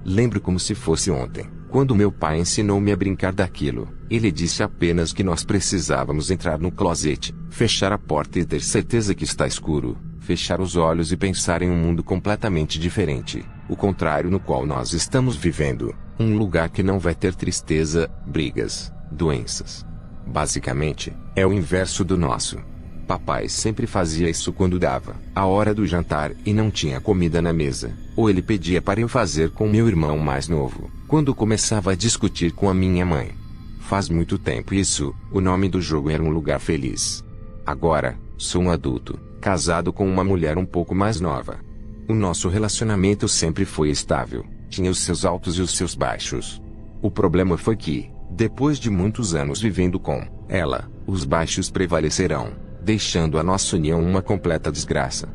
Lembro como se fosse ontem, quando meu pai ensinou-me a brincar daquilo. Ele disse apenas que nós precisávamos entrar no closet, fechar a porta e ter certeza que está escuro, fechar os olhos e pensar em um mundo completamente diferente, o contrário no qual nós estamos vivendo, um lugar que não vai ter tristeza, brigas, doenças. Basicamente, é o inverso do nosso. Papai sempre fazia isso quando dava a hora do jantar e não tinha comida na mesa, ou ele pedia para eu fazer com meu irmão mais novo, quando começava a discutir com a minha mãe. Faz muito tempo isso, o nome do jogo era Um Lugar Feliz. Agora, sou um adulto, casado com uma mulher um pouco mais nova. O nosso relacionamento sempre foi estável, tinha os seus altos e os seus baixos. O problema foi que, depois de muitos anos vivendo com ela, os baixos prevalecerão, deixando a nossa união uma completa desgraça.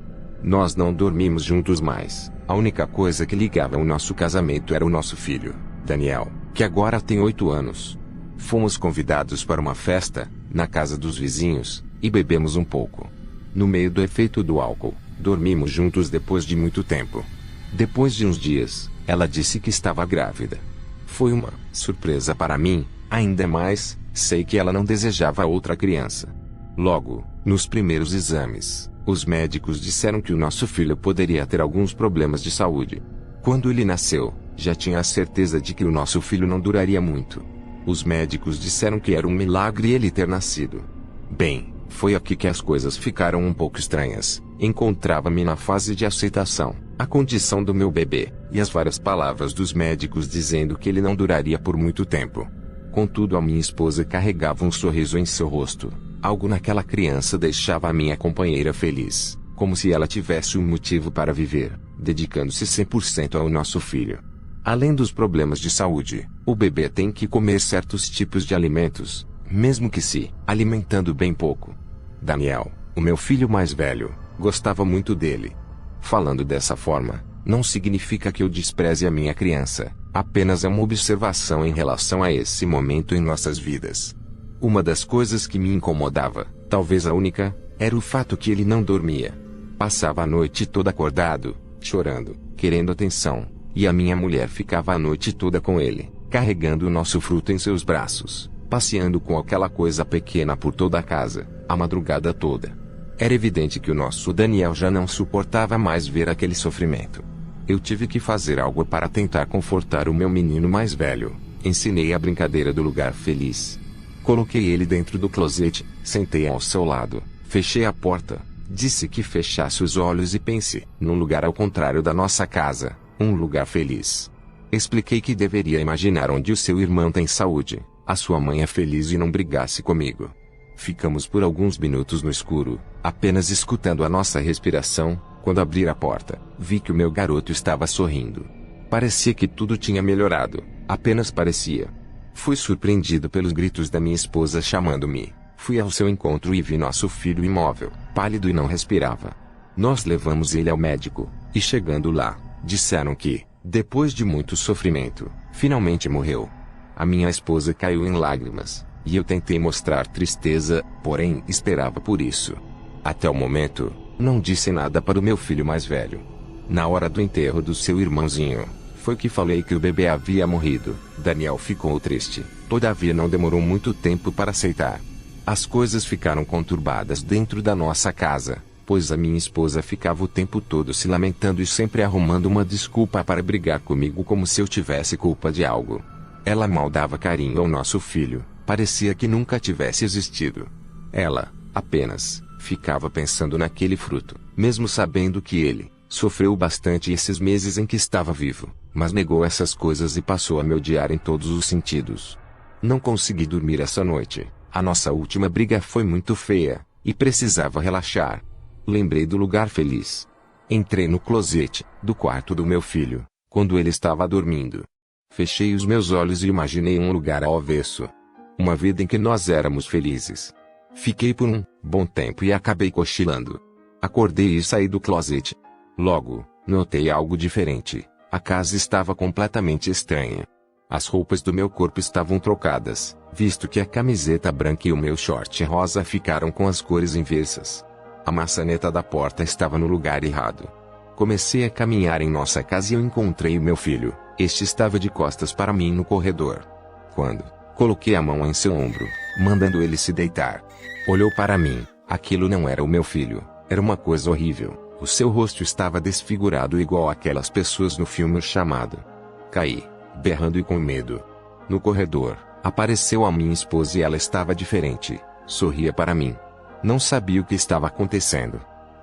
Nós não dormimos juntos mais. A única coisa que ligava o nosso casamento era o nosso filho, Daniel, que agora tem 8 anos. Fomos convidados para uma festa, na casa dos vizinhos, e bebemos um pouco. No meio do efeito do álcool, dormimos juntos depois de muito tempo. Depois de uns dias, ela disse que estava grávida. Foi uma surpresa para mim, ainda mais, sei que ela não desejava outra criança. Logo, nos primeiros exames, os médicos disseram que o nosso filho poderia ter alguns problemas de saúde. Quando ele nasceu, já tinha a certeza de que o nosso filho não duraria muito. Os médicos disseram que era um milagre ele ter nascido. Bem, foi aqui que as coisas ficaram um pouco estranhas. Encontrava-me na fase de aceitação, a condição do meu bebê, e as várias palavras dos médicos dizendo que ele não duraria por muito tempo. Contudo, a minha esposa carregava um sorriso em seu rosto. Algo naquela criança deixava a minha companheira feliz, como se ela tivesse um motivo para viver, dedicando-se 100% ao nosso filho. Além dos problemas de saúde, o bebê tem que comer certos tipos de alimentos, mesmo que se alimentando bem pouco. Daniel, o meu filho mais velho, gostava muito dele. Falando dessa forma, não significa que eu despreze a minha criança, apenas é uma observação em relação a esse momento em nossas vidas. Uma das coisas que me incomodava, talvez a única, era o fato que ele não dormia. Passava a noite toda acordado, chorando, querendo atenção, e a minha mulher ficava a noite toda com ele, carregando o nosso fruto em seus braços, passeando com aquela coisa pequena por toda a casa, a madrugada toda. Era evidente que o nosso Daniel já não suportava mais ver aquele sofrimento. Eu tive que fazer algo para tentar confortar o meu menino mais velho. Ensinei a brincadeira do lugar feliz. Coloquei ele dentro do closet, sentei ao seu lado, fechei a porta, disse que fechasse os olhos e pense num lugar ao contrário da nossa casa, um lugar feliz. Expliquei que deveria imaginar onde o seu irmão tem saúde, a sua mãe é feliz e não brigasse comigo. Ficamos por alguns minutos no escuro, apenas escutando a nossa respiração. Quando abri a porta, vi que o meu garoto estava sorrindo. Parecia que tudo tinha melhorado, apenas parecia. Fui surpreendido pelos gritos da minha esposa chamando-me. Fui ao seu encontro e vi nosso filho imóvel, pálido e não respirava. Nós levamos ele ao médico, e chegando lá, disseram que, depois de muito sofrimento, finalmente morreu. A minha esposa caiu em lágrimas, e eu tentei mostrar tristeza, porém esperava por isso. Até o momento, não disse nada para o meu filho mais velho. Na hora do enterro do seu irmãozinho, foi que falei que o bebê havia morrido. Daniel ficou triste, todavia não demorou muito tempo para aceitar. As coisas ficaram conturbadas dentro da nossa casa, pois a minha esposa ficava o tempo todo se lamentando e sempre arrumando uma desculpa para brigar comigo como se eu tivesse culpa de algo. Ela mal dava carinho ao nosso filho, parecia que nunca tivesse existido. Ela, apenas, ficava pensando naquele fruto, mesmo sabendo que ele sofreu bastante esses meses em que estava vivo, mas negou essas coisas e passou a me odiar em todos os sentidos. Não consegui dormir essa noite. A nossa última briga foi muito feia, e precisava relaxar. Lembrei do lugar feliz. Entrei no closet do quarto do meu filho, quando ele estava dormindo. Fechei os meus olhos e imaginei um lugar ao avesso. Uma vida em que nós éramos felizes. Fiquei por um bom tempo e acabei cochilando. Acordei e saí do closet. Logo, notei algo diferente. A casa estava completamente estranha. As roupas do meu corpo estavam trocadas, visto que a camiseta branca e o meu short rosa ficaram com as cores inversas. A maçaneta da porta estava no lugar errado. Comecei a caminhar em nossa casa e eu encontrei o meu filho, Este estava de costas para mim no corredor. Quando coloquei a mão em seu ombro, mandando ele se deitar, olhou para mim. Aquilo não era o meu filho, era uma coisa horrível. O seu rosto estava desfigurado igual aquelas pessoas no filme chamado. Caí, berrando e com medo. No corredor, apareceu a minha esposa e ela estava diferente, sorria para mim. Não sabia o que estava acontecendo.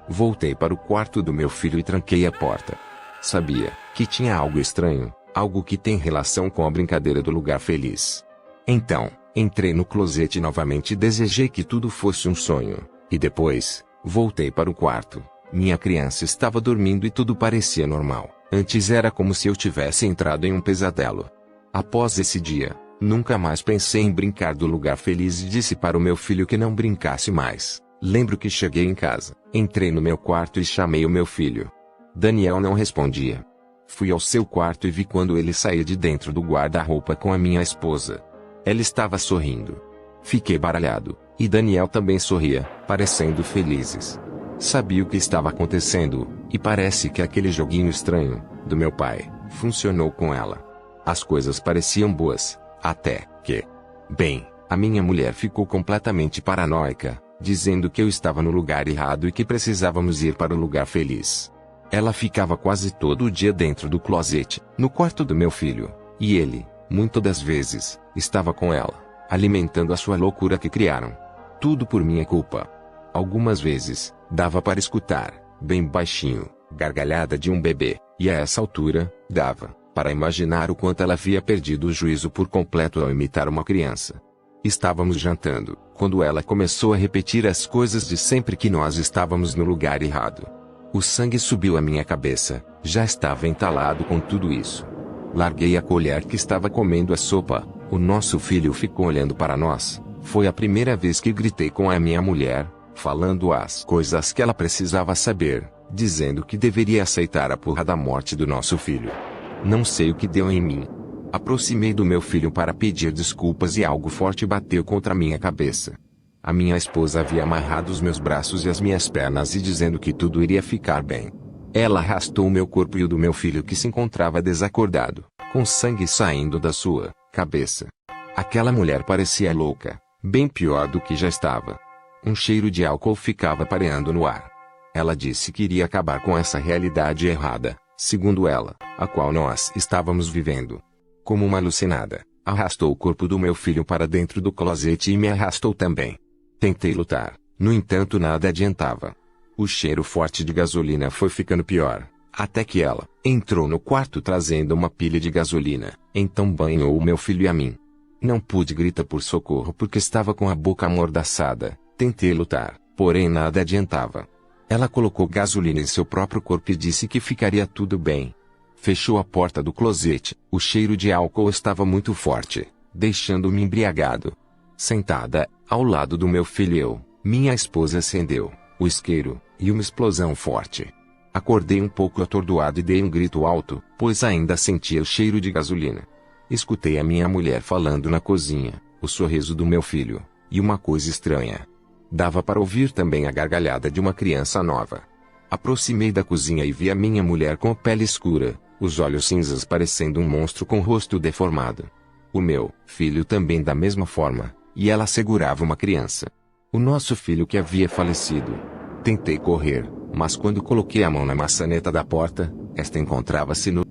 Voltei para o quarto do meu filho e tranquei a porta. Sabia que tinha algo estranho, algo que tem relação com a brincadeira do lugar feliz. Então, entrei no closet novamente e desejei que tudo fosse um sonho. E depois, voltei para o quarto. Minha criança estava dormindo e tudo parecia normal. Antes era como se eu tivesse entrado em um pesadelo. Após esse dia, nunca mais pensei em brincar do lugar feliz e disse para o meu filho que não brincasse mais. Lembro que cheguei em casa, entrei no meu quarto e chamei o meu filho. Daniel não respondia. Fui ao seu quarto e vi quando ele saía de dentro do guarda-roupa com a minha esposa. Ela estava sorrindo. Fiquei baralhado, e Daniel também sorria, parecendo felizes. Sabia o que estava acontecendo, e parece que aquele joguinho estranho, do meu pai, funcionou com ela. As coisas pareciam boas, até que... Bem, a minha mulher ficou completamente paranoica, dizendo que eu estava no lugar errado e que precisávamos ir para o lugar feliz. Ela ficava quase todo o dia dentro do closet, no quarto do meu filho, e ele, muitas das vezes, estava com ela, alimentando a sua loucura que criaram. Tudo por minha culpa. Algumas vezes, dava para escutar, bem baixinho, gargalhada de um bebê, e a essa altura, dava para imaginar o quanto ela havia perdido o juízo por completo ao imitar uma criança. Estávamos jantando, quando ela começou a repetir as coisas de sempre que nós estávamos no lugar errado. O sangue subiu à minha cabeça, já estava entalado com tudo isso. Larguei a colher que estava comendo a sopa, o nosso filho ficou olhando para nós. Foi a primeira vez que gritei com a minha mulher, falando as coisas que ela precisava saber, dizendo que deveria aceitar a porra da morte do nosso filho. Não sei o que deu em mim. Aproximei do meu filho para pedir desculpas e algo forte bateu contra minha cabeça. A minha esposa havia amarrado os meus braços e as minhas pernas e dizendo que tudo iria ficar bem. Ela arrastou o meu corpo e o do meu filho que se encontrava desacordado, com sangue saindo da sua cabeça. Aquela mulher parecia louca, bem pior do que já estava. Um cheiro de álcool ficava pareando no ar. Ela disse que iria acabar com essa realidade errada, segundo ela, a qual nós estávamos vivendo. Como uma alucinada, arrastou o corpo do meu filho para dentro do closet e me arrastou também. Tentei lutar, no entanto nada adiantava. O cheiro forte de gasolina foi ficando pior, até que ela entrou no quarto trazendo uma pilha de gasolina, então banhou o meu filho e a mim. Não pude gritar por socorro porque estava com a boca amordaçada. Tentei lutar, porém nada adiantava. Ela colocou gasolina em seu próprio corpo e disse que ficaria tudo bem. Fechou a porta do closet, o cheiro de álcool estava muito forte, deixando-me embriagado. Sentada, ao lado do meu filho minha esposa acendeu o isqueiro, e uma explosão forte. Acordei um pouco atordoado e dei um grito alto, pois ainda sentia o cheiro de gasolina. Escutei a minha mulher falando na cozinha, o sorriso do meu filho, e uma coisa estranha. Dava para ouvir também a gargalhada de uma criança nova. Aproximei da cozinha e vi a minha mulher com a pele escura, os olhos cinzas parecendo um monstro com o rosto deformado. O meu filho também da mesma forma, e ela segurava uma criança. O nosso filho que havia falecido. Tentei correr, mas quando coloquei a mão na maçaneta da porta, esta encontrava-se no